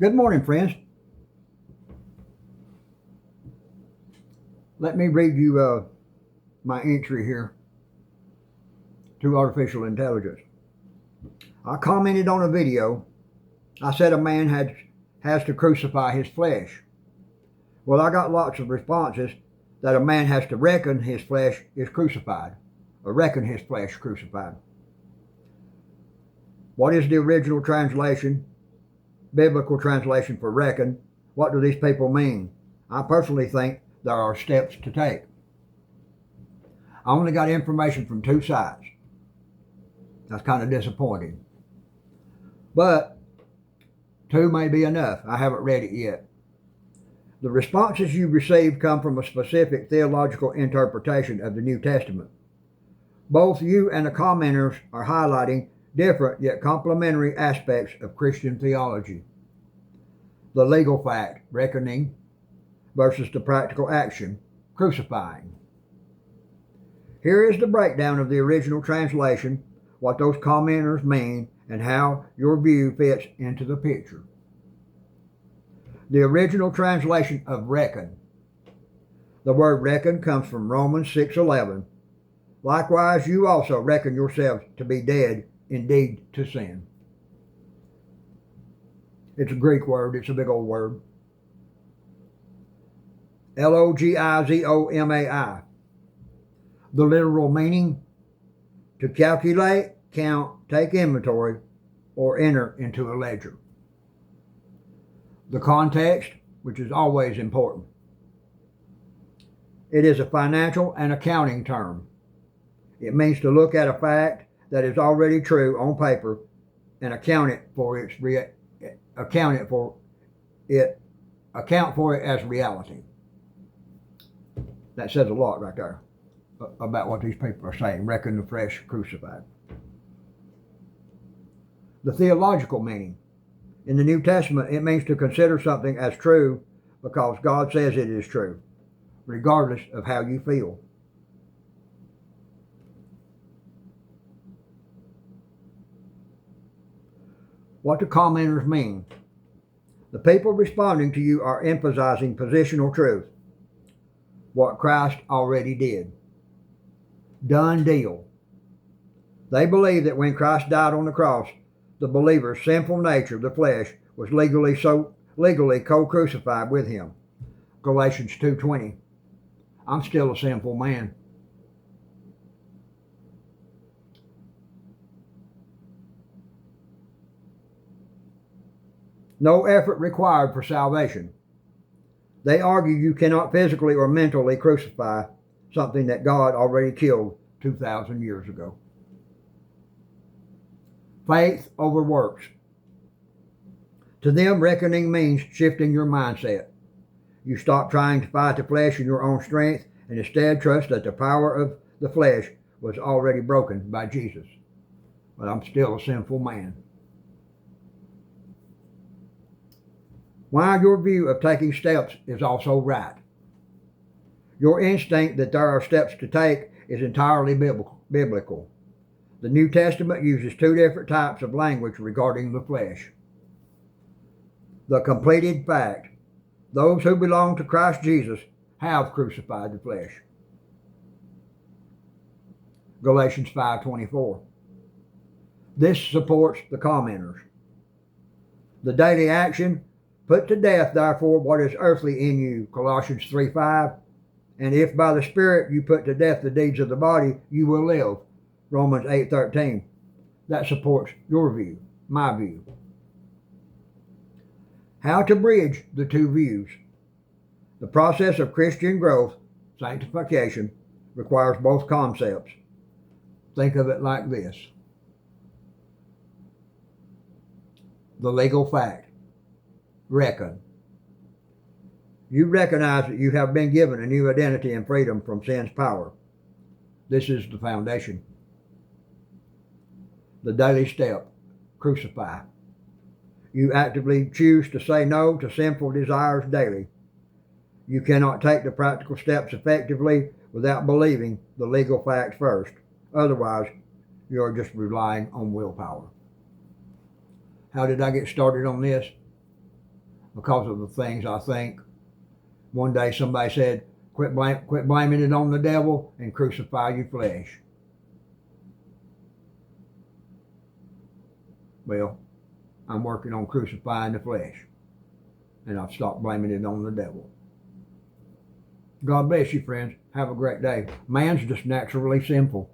Good morning, friends. Let me read you my entry here to artificial intelligence. I commented on a video. I said a man has to crucify his flesh. Well, I got lots of responses that a man has to reckon his flesh is crucified, or reckon his flesh crucified. What is the original translation, biblical translation for reckon? What do these people mean? I personally think there are steps to take. I only got information from two sides. That's kind of disappointing. But two may be enough. I haven't read it yet. The responses you receive come from a specific theological interpretation of the New Testament. Both you and the commenters are highlighting different yet complementary aspects of Christian theology. The legal fact, reckoning, versus the practical action, crucifying. Here is the breakdown of the original translation, what those commenters mean, and how your view fits into the picture. The original translation of reckon. The word reckon comes from Romans 6:11. Likewise, you also reckon yourselves to be dead indeed to sin. It's a Greek word. It's a big old word. Logizomai. The literal meaning, to calculate, count, take inventory, or enter into a ledger. The context, which is always important. It is a financial and accounting term. It means to look at a fact that is already true on paper and account for it as reality. That says a lot right there about what these people are saying. Reckon the flesh crucified. The theological meaning. In the New Testament, it means to consider something as true because God says it is true, regardless of how you feel. What do commenters mean? The people responding to you are emphasizing positional truth, what Christ already did. Done deal. They believe that when Christ died on the cross, the believer's sinful nature, the flesh, was legally co-crucified with him. Galatians 2:20. I'm still a sinful man. No effort required for salvation. They argue you cannot physically or mentally crucify something that God already killed 2,000 years ago. Faith over works. To them, reckoning means shifting your mindset. You stop trying to fight the flesh in your own strength and instead trust that the power of the flesh was already broken by Jesus. But I'm still a sinful man. While your view of taking steps is also right, your instinct that there are steps to take is entirely biblical. The New Testament uses two different types of language regarding the flesh. The completed fact. Those who belong to Christ Jesus have crucified the flesh. Galatians 5:24. This supports the commenters. The daily action. Put to death, therefore, what is earthly in you. Colossians 3:5. And if by the Spirit you put to death the deeds of the body, you will live. Romans 8:13. That supports your view, my view. How to bridge the two views. The process of Christian growth, sanctification, requires both concepts. Think of it like this. The legal fact. Reckon. You recognize that you have been given a new identity and freedom from sin's power. This is the foundation. The daily step. Crucify. You actively choose to say no to sinful desires daily. You cannot take the practical steps effectively without believing the legal facts first. Otherwise, you're just relying on willpower. How did I get started on this? because of the things I think. One day somebody said, quit blaming it on the devil and crucify your flesh. Well, I'm working on crucifying the flesh, and I've stopped blaming it on the devil. God bless you, friends. Have a great day. Man's just naturally sinful.